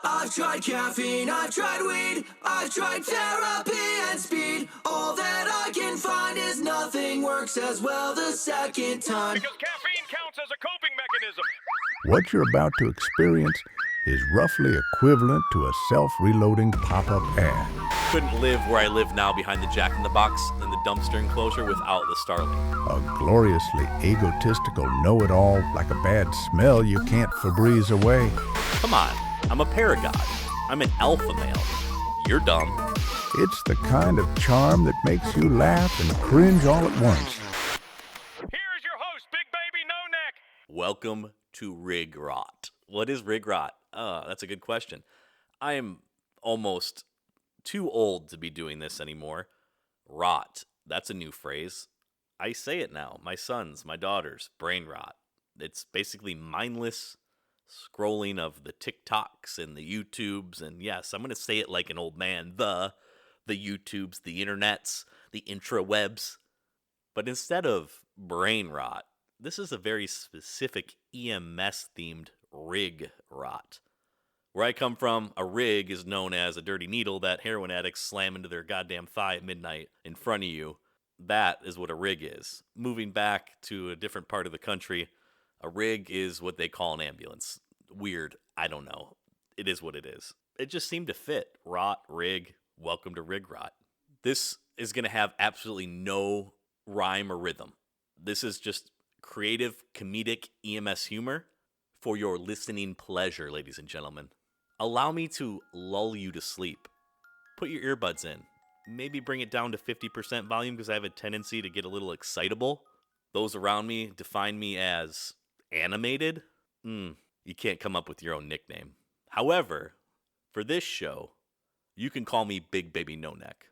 I've tried caffeine, I've tried weed, I've tried therapy and speed. All that I can find is nothing works as well the second time. Because caffeine counts as a coping mechanism. What you're about to experience is roughly equivalent to a self-reloading pop-up ad. Couldn't live where I live now behind the Jack-in-the-Box in the dumpster enclosure without the Starling. A gloriously egotistical know-it-all like a bad smell you can't Febreze away. Come on, I'm a paragod. I'm an alpha male. You're dumb. It's the kind of charm that makes you laugh and cringe all at once. Here's your host, Big Baby No Neck. Welcome to Rig Rot. What is Rig Rot? That's a good question. I am almost too old to be doing this anymore. Rot. That's a new phrase. I say it now. My sons, my daughters, brain rot. It's basically mindless scrolling of the TikToks and the YouTubes. And yes, I'm going to say it like an old man. The YouTubes, the internets, the intrawebs. But instead of brain rot, this is a very specific EMS-themed rig rot. Where I come from, a rig is known as a dirty needle that heroin addicts slam into their goddamn thigh at midnight in front of you. That is what a rig is. Moving back to a different part of the country, a rig is what they call an ambulance. Weird, I don't know. It is what it is. It just seemed to fit. Rot, rig, welcome to Rig Rot. This is going to have absolutely no rhyme or rhythm. This is just creative, comedic EMS humor for your listening pleasure, ladies and gentlemen. Allow me to lull you to sleep. Put your earbuds in. Maybe bring it down to 50% volume because I have a tendency to get a little excitable. Those around me define me as animated. You can't come up with your own nickname. However, for this show, you can call me Big Baby No Neck.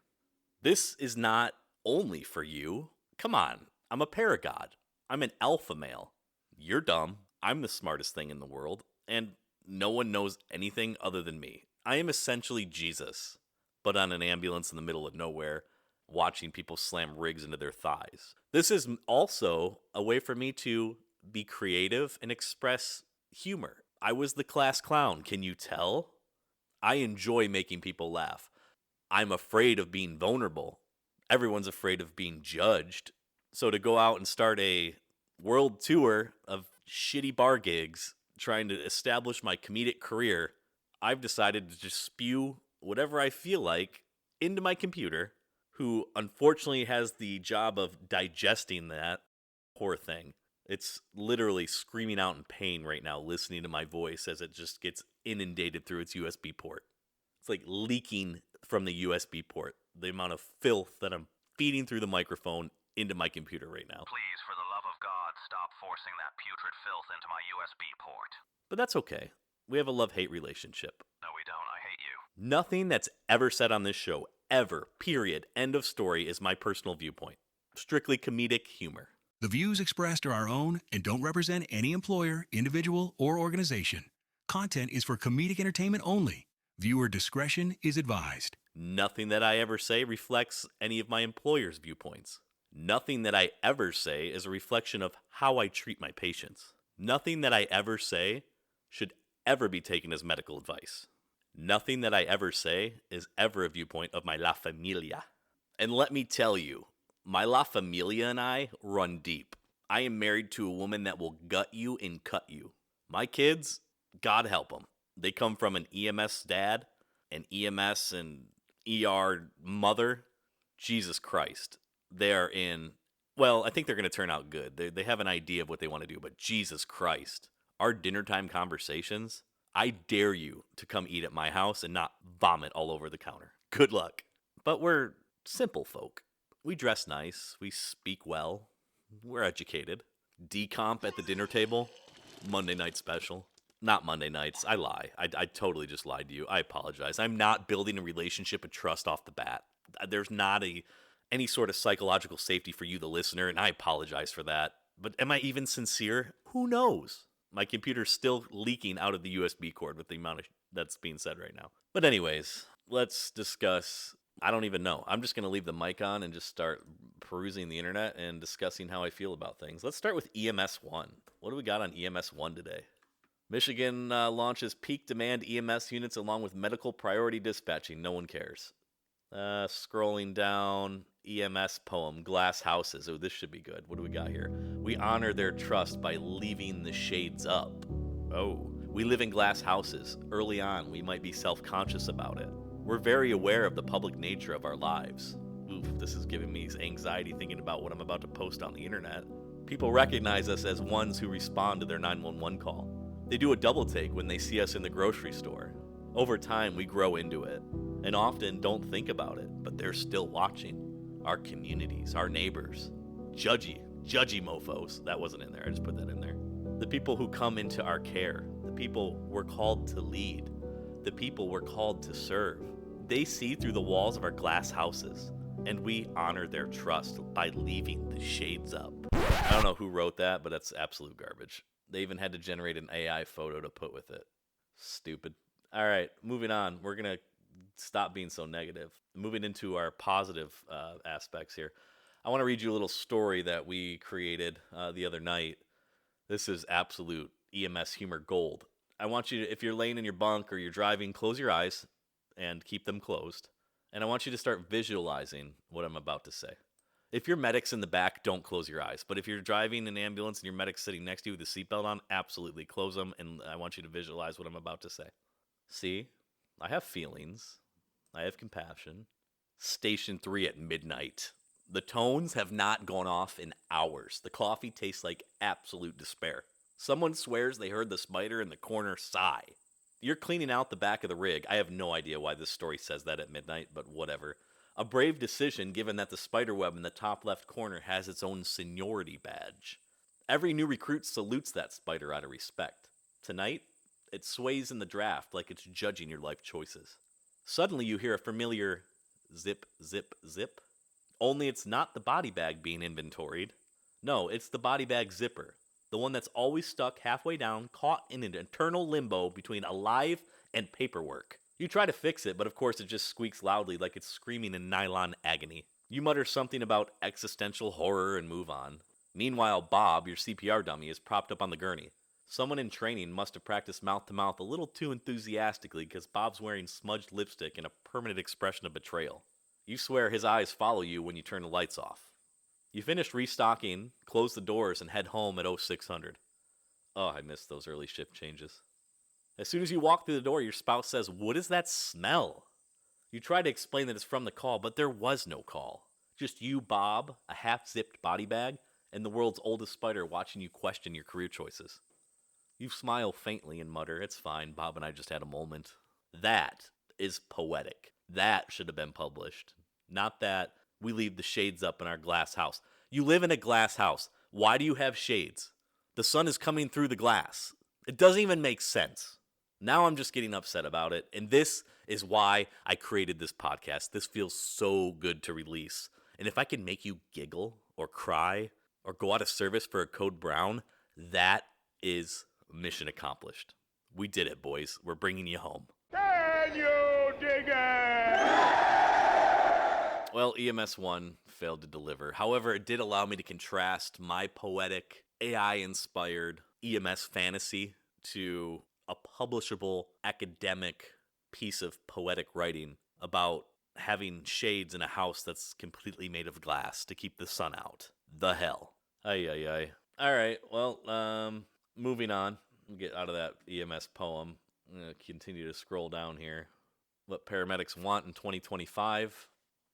This is not only for you. Come on, I'm a paragod. I'm an alpha male. You're dumb. I'm the smartest thing in the world, and no one knows anything other than me. I am essentially Jesus, but on an ambulance in the middle of nowhere, watching people slam rigs into their thighs. This is also a way for me to be creative and express humor. I was the class clown, can you tell? I enjoy making people laugh. I'm afraid of being vulnerable. Everyone's afraid of being judged. So to go out and start a world tour of shitty bar gigs trying to establish my comedic career, I've decided to just spew whatever I feel like into my computer, who unfortunately has the job of digesting that poor thing. It's literally screaming out in pain right now, listening to my voice as it just gets inundated through its USB port. It's like leaking from the USB port, the amount of filth that I'm feeding through the microphone into my computer right now. Please, for the love of God, stop forcing that putrid filth into my USB port. But that's okay. We have a love-hate relationship. No, we don't. I hate you. Nothing that's ever said on this show, ever, period, end of story, is my personal viewpoint. Strictly comedic humor. The views expressed are our own and don't represent any employer, individual, or organization. Content is for comedic entertainment only. Viewer discretion is advised. Nothing that I ever say reflects any of my employer's viewpoints. Nothing that I ever say is a reflection of how I treat my patients. Nothing that I ever say should ever be taken as medical advice. Nothing that I ever say is ever a viewpoint of my La Familia. And let me tell you, my La Familia and I run deep. I am married to a woman that will gut you and cut you. My kids, God help them. They come from an EMS dad, an EMS and ER mother. Jesus Christ. They are in, well, I think they're going to turn out good. They have an idea of what they want to do, but Jesus Christ. Our dinner time conversations, I dare you to come eat at my house and not vomit all over the counter. Good luck. But we're simple folk. We dress nice. We speak well. We're educated. Decomp at the dinner table. Monday night special. Not Monday nights. I lie. I totally just lied to you. I apologize. I'm not building a relationship of trust off the bat. There's not any sort of psychological safety for you, the listener, and I apologize for that. But am I even sincere? Who knows? My computer's still leaking out of the USB cord with the amount of that's being said right now. But anyways, let's discuss. I don't even know. I'm just going to leave the mic on and just start perusing the internet and discussing how I feel about things. Let's start with EMS 1. What do we got on EMS 1 today? Michigan launches peak demand EMS units along with medical priority dispatching. No one cares. Scrolling down, EMS poem, Glass Houses. Oh, this should be good. What do we got here? We honor their trust by leaving the shades up. Oh, we live in glass houses. Early on, we might be self-conscious about it. We're very aware of the public nature of our lives. Oof, this is giving me anxiety thinking about what I'm about to post on the internet. People recognize us as ones who respond to their 911 call. They do a double take when they see us in the grocery store. Over time, we grow into it, and often don't think about it, but they're still watching. Our communities, our neighbors. Judgy mofos. That wasn't in there, I just put that in there. The people who come into our care. The people we're called to lead. The people we're called to serve. They see through the walls of our glass houses, and we honor their trust by leaving the shades up. I don't know who wrote that, but that's absolute garbage. They even had to generate an AI photo to put with it. Stupid. All right, moving on. We're going to stop being so negative. Moving into our positive aspects here. I want to read you a little story that we created the other night. This is absolute EMS humor gold. I want you to, if you're laying in your bunk or you're driving, close your eyes and keep them closed. And I want you to start visualizing what I'm about to say. If your medic's in the back, don't close your eyes. But if you're driving an ambulance and your medic's sitting next to you with a seatbelt on, absolutely close them. And I want you to visualize what I'm about to say. See, I have feelings. I have compassion. Station 3 at midnight. The tones have not gone off in hours. The coffee tastes like absolute despair. Someone swears they heard the spider in the corner sigh. You're cleaning out the back of the rig. I have no idea why this story says that at midnight, but whatever. A brave decision given that the spider web in the top left corner has its own seniority badge. Every new recruit salutes that spider out of respect. Tonight, it sways in the draft like it's judging your life choices. Suddenly you hear a familiar zip, zip, zip. Only it's not the body bag being inventoried. No, it's the body bag zipper. The one that's always stuck halfway down, caught in an eternal limbo between alive and paperwork. You try to fix it, but of course it just squeaks loudly like it's screaming in nylon agony. You mutter something about existential horror and move on. Meanwhile, Bob, your CPR dummy, is propped up on the gurney. Someone in training must have practiced mouth-to-mouth a little too enthusiastically because Bob's wearing smudged lipstick and a permanent expression of betrayal. You swear his eyes follow you when you turn the lights off. You finish restocking, close the doors, and head home at 0600. Oh, I missed those early shift changes. As soon as you walk through the door, your spouse says, "What is that smell?" You try to explain that it's from the call, but there was no call. Just you, Bob, a half-zipped body bag, and the world's oldest spider watching you question your career choices. You smile faintly and mutter, "It's fine, Bob and I just had a moment." That is poetic. That should have been published. Not that we leave the shades up in our glass house. You live in a glass house. Why do you have shades? The sun is coming through the glass. It doesn't even make sense. Now I'm just getting upset about it, and this is why I created this podcast. This feels so good to release. And if I can make you giggle or cry or go out of service for a code brown, that is mission accomplished. We did it, boys. We're bringing you home. Can you dig it? Well, EMS 1 failed to deliver. However, it did allow me to contrast my poetic, AI-inspired EMS fantasy to a publishable academic piece of poetic writing about having shades in a house that's completely made of glass to keep the sun out. The hell. Ay. All right, well, moving on. We'll get out of that EMS poem. I'm going to continue to scroll down here. What paramedics want in 2025?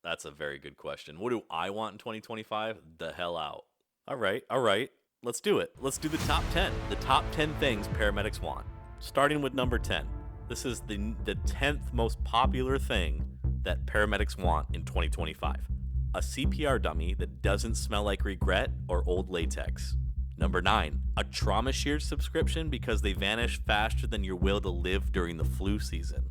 That's a very good question. What do I want in 2025? The hell out. All right. Let's do it. Let's do the top 10. The top 10 things paramedics want. Starting with number 10. This is the 10th most popular thing that paramedics want in 2025. A CPR dummy that doesn't smell like regret or old latex. Number 9. A trauma shear subscription because they vanish faster than your will to live during the flu season.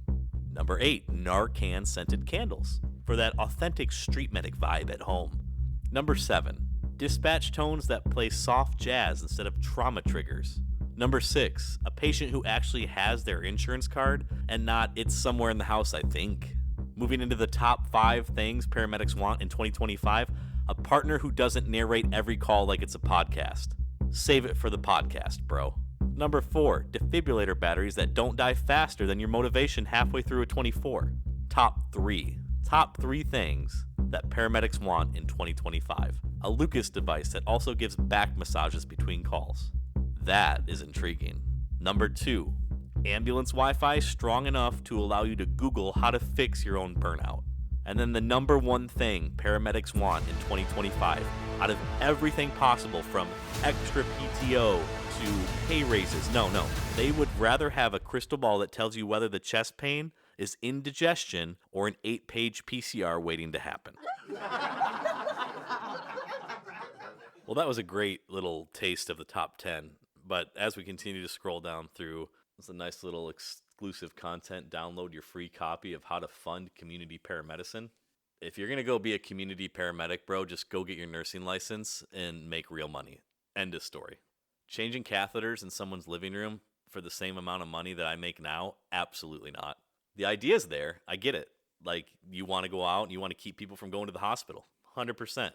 Number 8. Narcan scented candles for that authentic street medic vibe at home. Number 7. Dispatch tones that play soft jazz instead of trauma triggers. Number 6, a patient who actually has their insurance card and not "it's somewhere in the house, I think." Moving into the top 5 things paramedics want in 2025, a partner who doesn't narrate every call like it's a podcast. Save it for the podcast, bro. Number 4, defibrillator batteries that don't die faster than your motivation halfway through a 24. Top 3 things that paramedics want in 2025. A Lucas device that also gives back massages between calls. That is intriguing. Number 2, ambulance Wi-Fi strong enough to allow you to Google how to fix your own burnout. And then the number 1 thing paramedics want in 2025, out of everything possible from extra PTO to pay raises. No, they would rather have a crystal ball that tells you whether the chest pain is indigestion or an 8-page PCR waiting to happen. Well, that was a great little taste of the top 10. But as we continue to scroll down through, it's a nice little exclusive content. Download your free copy of How to Fund Community Paramedicine. If you're going to go be a community paramedic, bro, just go get your nursing license and make real money. End of story. Changing catheters in someone's living room for the same amount of money that I make now? Absolutely not. The idea's there. I get it. Like, you want to go out and you want to keep people from going to the hospital. 100%.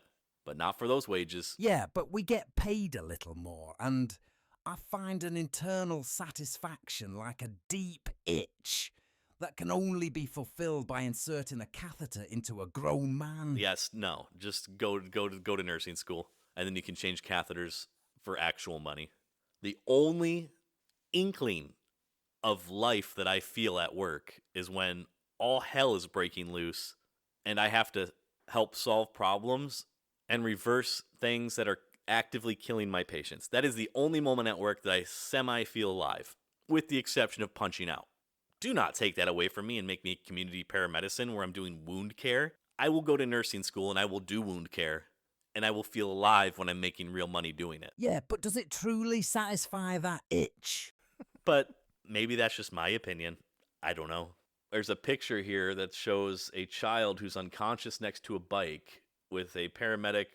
But not for those wages. Yeah, but we get paid a little more, and I find an internal satisfaction like a deep itch that can only be fulfilled by inserting a catheter into a grown man. Yes, no. Just go to nursing school, and then you can change catheters for actual money. The only inkling of life that I feel at work is when all hell is breaking loose and I have to help solve problems and reverse things that are actively killing my patients. That is the only moment at work that I semi-feel alive, with the exception of punching out. Do not take that away from me and make me community paramedicine where I'm doing wound care. I will go to nursing school and I will do wound care, and I will feel alive when I'm making real money doing it. Yeah, but does it truly satisfy that itch? But maybe that's just my opinion. I don't know. There's a picture here that shows a child who's unconscious next to a bike with a paramedic.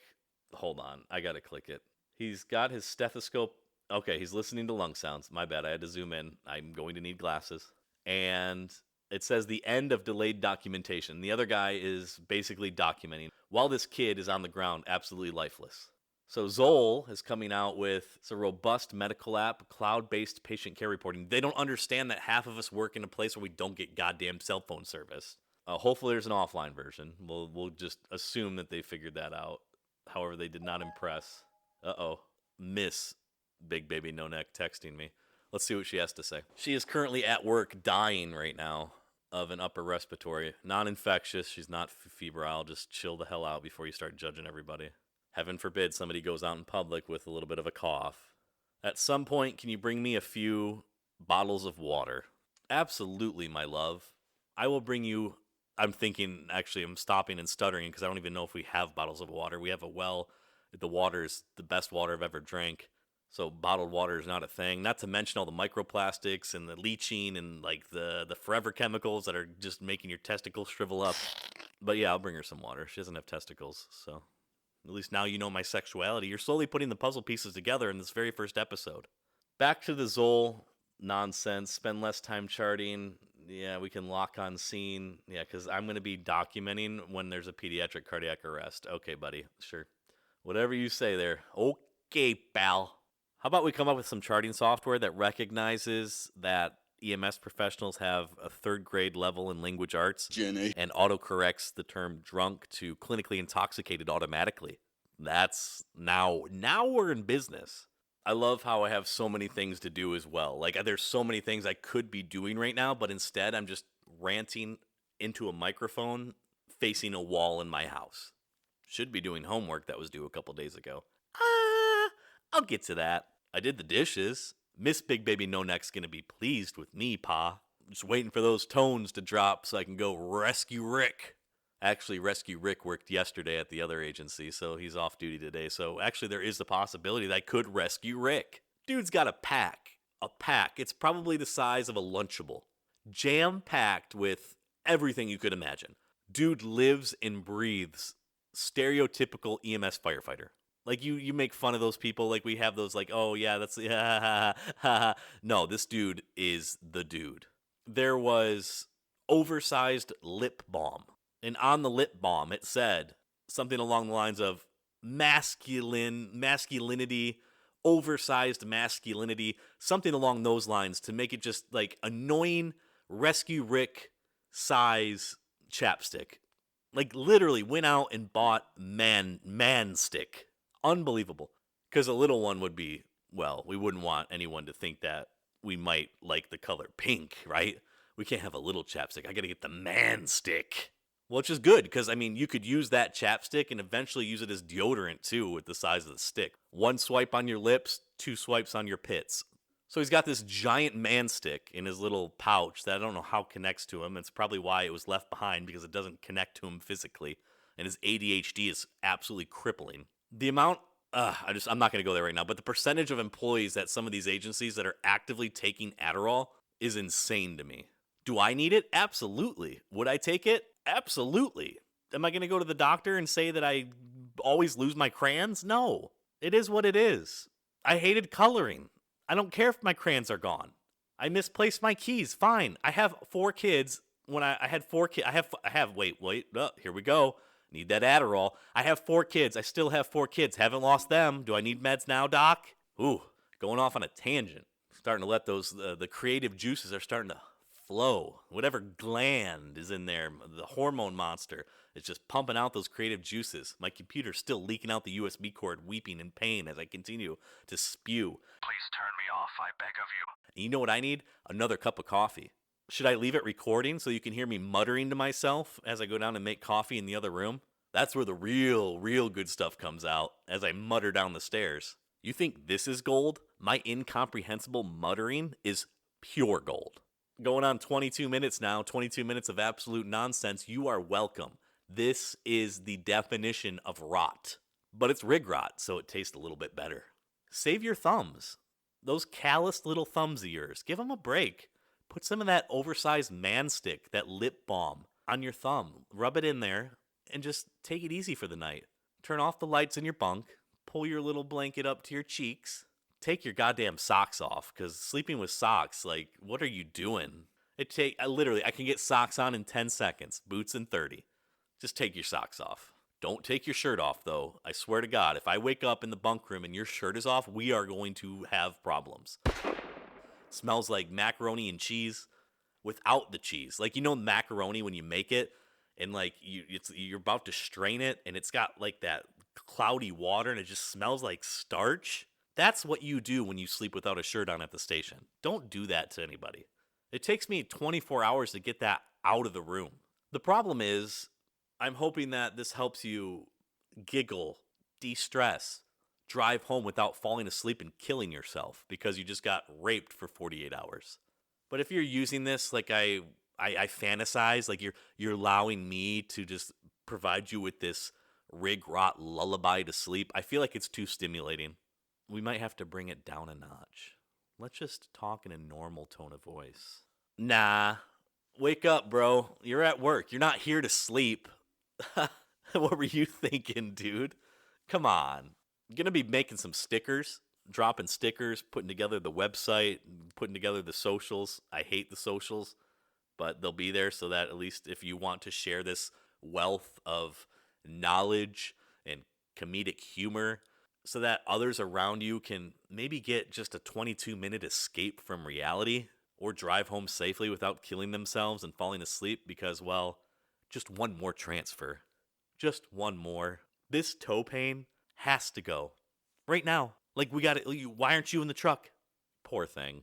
Hold on, I gotta click it. He's got his stethoscope. Okay, he's listening to lung sounds. My bad, I had to zoom in. I'm going to need glasses. And it says the end of delayed documentation. The other guy is basically documenting while this kid is on the ground, absolutely lifeless. So Zoll is coming out with it's a robust medical app, cloud-based patient care reporting. They don't understand that half of us work in a place where we don't get goddamn cell phone service. Hopefully there's an offline version. We'll just assume that they figured that out. However, they did not impress. Miss Big Baby No Neck texting me. Let's see what she has to say. She is currently at work dying right now of an upper respiratory. Non-infectious. She's not febrile. Just chill the hell out before you start judging everybody. Heaven forbid somebody goes out in public with a little bit of a cough. At some point, can you bring me a few bottles of water? Absolutely, my love. I will bring you... I'm stopping and stuttering because I don't even know if we have bottles of water. We have a well. The water is the best water I've ever drank. So bottled water is not a thing. Not to mention all the microplastics and the leaching and like the forever chemicals that are just making your testicles shrivel up. But yeah, I'll bring her some water. She doesn't have testicles, so at least now you know my sexuality. You're slowly putting the puzzle pieces together in this very first episode. Back to the Zoll nonsense. Spend less time charting. Yeah, we can lock on scene. Yeah, because I'm going to be documenting when there's a pediatric cardiac arrest. Okay, buddy. Sure. Whatever you say there. Okay, pal. How about we come up with some charting software that recognizes that EMS professionals have a 3rd grade level in language arts and autocorrects the term drunk to clinically intoxicated automatically. That's now we're in business. I love how I have so many things to do as well. Like, there's so many things I could be doing right now, but instead I'm just ranting into a microphone facing a wall in my house. Should be doing homework that was due a couple days ago. I'll get to that. I did the dishes. Miss Big Baby No Neck's gonna be pleased with me, Pa. Just waiting for those tones to drop so I can go rescue Rick. Actually, Rescue Rick worked yesterday at the other agency, so he's off duty today. So actually, there is the possibility that I could rescue Rick. Dude's got a pack. A pack. It's probably the size of a Lunchable. Jam-packed with everything you could imagine. Dude lives and breathes stereotypical EMS firefighter. Like, you make fun of those people. Like, we have those, like, oh, yeah, that's... No, this dude is the dude. There was oversized lip balm. And on the lip balm, it said something along the lines of masculinity oversized masculinity, something along those lines to make it just like annoying Rescue Rick size chapstick. Like literally went out and bought man stick. Unbelievable. Because a little one would be, well, we wouldn't want anyone to think that we might like the color pink, right? We can't have a little chapstick. I gotta get the man stick. Which is good, because, I mean, you could use that chapstick and eventually use it as deodorant, too, with the size of the stick. 1 swipe on your lips, 2 swipes on your pits. So he's got this giant man stick in his little pouch that I don't know how connects to him. It's probably why it was left behind, because it doesn't connect to him physically. And his ADHD is absolutely crippling. The amount, I'm not going to go there right now, but the percentage of employees at some of these agencies that are actively taking Adderall is insane to me. Do I need it? Absolutely. Would I take it? Absolutely. Am I going to go to the doctor and say that I always lose my crayons? No. It is what it is. I hated coloring. I don't care if my crayons are gone. I misplaced my keys. Fine. I have 4 kids. When I had 4 kids, wait, here we go. Need that Adderall. I have 4 kids. I still have 4 kids. Haven't lost them. Do I need meds now, doc? Ooh, going off on a tangent. Starting to let those, the creative juices are starting to flow. Whatever gland is in there, the hormone monster, is just pumping out those creative juices. My computer's still leaking out the USB cord, weeping in pain as I continue to spew. Please turn me off, I beg of you. And you know what I need? Another cup of coffee. Should I leave it recording so you can hear me muttering to myself as I go down and make coffee in the other room? That's where the real good stuff comes out as I mutter down the stairs. You think this is gold? My incomprehensible muttering is pure gold. Going on 22 minutes now, 22 minutes of absolute nonsense. You are welcome. This is the definition of rot. But it's rig rot, so it tastes a little bit better. Save your thumbs. Those calloused little thumbs of yours. Give them a break. Put some of that oversized man stick, that lip balm, on your thumb. Rub it in there and just take it easy for the night. Turn off the lights in your bunk. Pull your little blanket up to your cheeks. Take your goddamn socks off, because sleeping with socks, like, what are you doing? I can get socks on in 10 seconds, boots in 30. Just take your socks off. Don't take your shirt off, though. I swear to God, if I wake up in the bunk room and your shirt is off, we are going to have problems. Smells like macaroni and cheese without the cheese. Like, you know macaroni when you make it, and like you're about to strain it, and it's got like that cloudy water, and it just smells like starch? That's what you do when you sleep without a shirt on at the station. Don't do that to anybody. It takes me 24 hours to get that out of the room. The problem is, I'm hoping that this helps you giggle, de-stress, drive home without falling asleep and killing yourself because you just got raped for 48 hours. But if you're using this like I fantasize, like you're allowing me to just provide you with this rig rot lullaby to sleep, I feel like it's too stimulating. We might have to bring it down a notch. Let's just talk in a normal tone of voice. Nah. Wake up, bro. You're at work. You're not here to sleep. What were you thinking, dude? Come on. I'm going to be making some stickers, dropping stickers, putting together the website, putting together the socials. I hate the socials, but they'll be there so that at least if you want to share this wealth of knowledge and comedic humor, so that others around you can maybe get just a 22-minute escape from reality or drive home safely without killing themselves and falling asleep because, well, just one more transfer. Just one more. This toe pain has to go. Right now. Like, we got it. Why aren't you in the truck? Poor thing.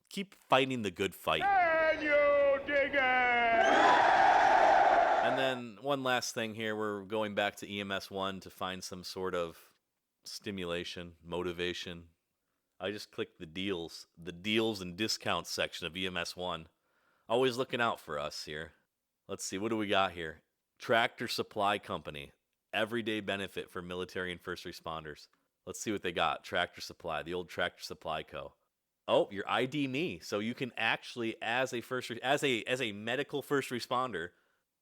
Keep fighting the good fight. Can you dig it? And then one last thing here. We're going back to EMS 1 to find some sort of stimulation, motivation. I just clicked the deals and discounts section of EMS 1. Always looking out for us here. Let's see, what do we got here? Tractor Supply Company. Everyday benefit for military and first responders. Let's see what they got. Tractor Supply, the old Tractor Supply Co. Oh, your ID me. So you can actually, as a medical first responder,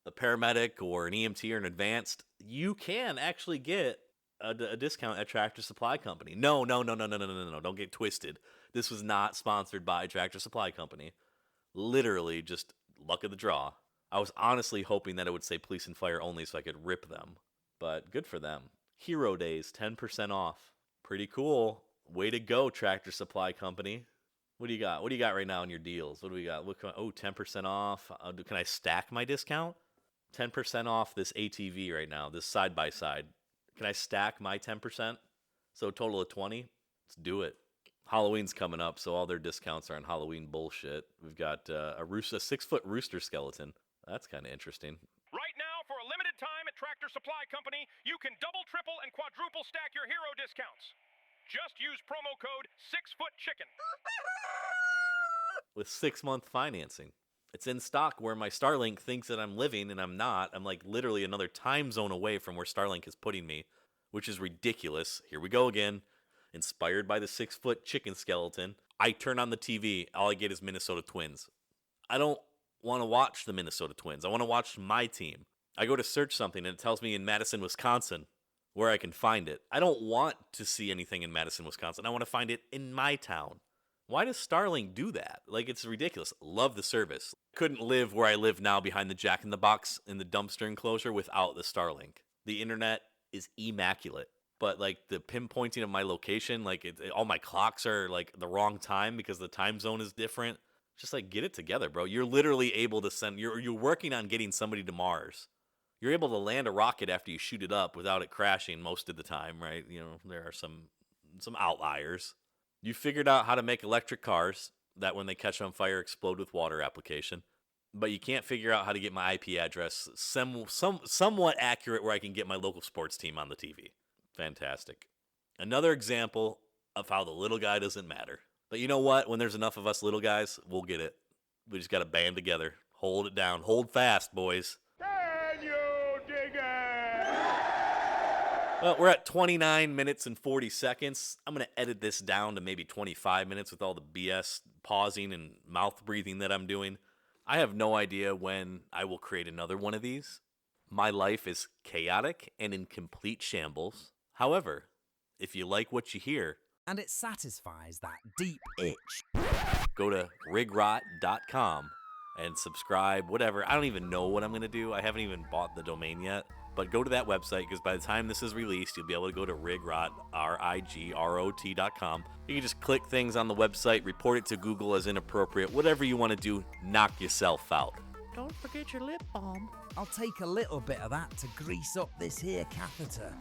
a paramedic or an EMT or an advanced, you can actually get a discount at Tractor Supply Company. No. Don't get twisted. This was not sponsored by Tractor Supply Company. Literally just luck of the draw. I was honestly hoping that it would say police and fire only so I could rip them. But good for them. Hero Days, 10% off. Pretty cool. Way to go, Tractor Supply Company. What do you got? What do you got right now in your deals? What do we got? 10% off. Can I stack my discount? 10% off this ATV right now, this side-by-side. Can I stack my 10%? So a total of 20? Let's do it. Halloween's coming up, so all their discounts are on Halloween bullshit. We've got a 6-foot rooster skeleton. That's kind of interesting. Right now, for a limited time at Tractor Supply Company, you can double, triple, and quadruple stack your hero discounts. Just use promo code 6footchicken. With 6-month financing. It's in stock where my Starlink thinks that I'm living, and I'm not. I'm like literally another time zone away from where Starlink is putting me, which is ridiculous. Here we go again. Inspired by the 6-foot chicken skeleton. I turn on the TV. All I get is Minnesota Twins. I don't want to watch the Minnesota Twins. I want to watch my team. I go to search something, and it tells me in Madison, Wisconsin, where I can find it. I don't want to see anything in Madison, Wisconsin. I want to find it in my town. Why does Starlink do that? Like, it's ridiculous. Love the service. Couldn't live where I live now behind the Jack in the Box in the dumpster enclosure without the Starlink. The internet is immaculate. But, like, the pinpointing of my location, like, all my clocks are, like, the wrong time because the time zone is different. Just, like, get it together, bro. You're literally able to send... You're working on getting somebody to Mars. You're able to land a rocket after you shoot it up without it crashing most of the time, right? You know, there are some outliers. You figured out how to make electric cars that when they catch on fire explode with water application. But you can't figure out how to get my IP address somewhat accurate where I can get my local sports team on the TV. Fantastic. Another example of how the little guy doesn't matter. But you know what? When there's enough of us little guys, we'll get it. We just got to band together. Hold it down. Hold fast, boys. Can you dig it? Well, we're at 29 minutes and 40 seconds. I'm going to edit this down to maybe 25 minutes with all the BS pausing and mouth breathing that I'm doing. I have no idea when I will create another one of these. My life is chaotic and in complete shambles. However, if you like what you hear, And it satisfies that deep itch. go to rigrot.com and subscribe, whatever. I don't even know what I'm going to do. I haven't even bought the domain yet. But go to that website because by the time this is released, you'll be able to go to rigrot, rigrot.com. You can just click things on the website, report it to Google as inappropriate, whatever you want to do, knock yourself out. Don't forget your lip balm. I'll take a little bit of that to grease up this here catheter.